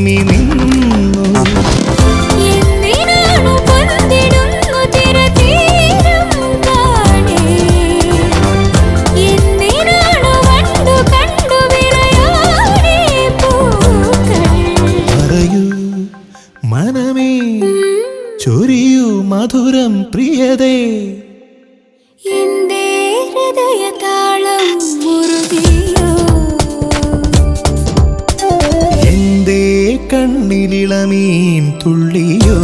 വിമ്മി നിന്നു. പറയൂ മനമേ, ചൊരിയൂ മധുരം പ്രിയതേ, എന്റെ ഹൃദയതാളം മുറുകിയോ, എന്റെ കണ്ണിലിളമീൻ തുള്ളിയോ.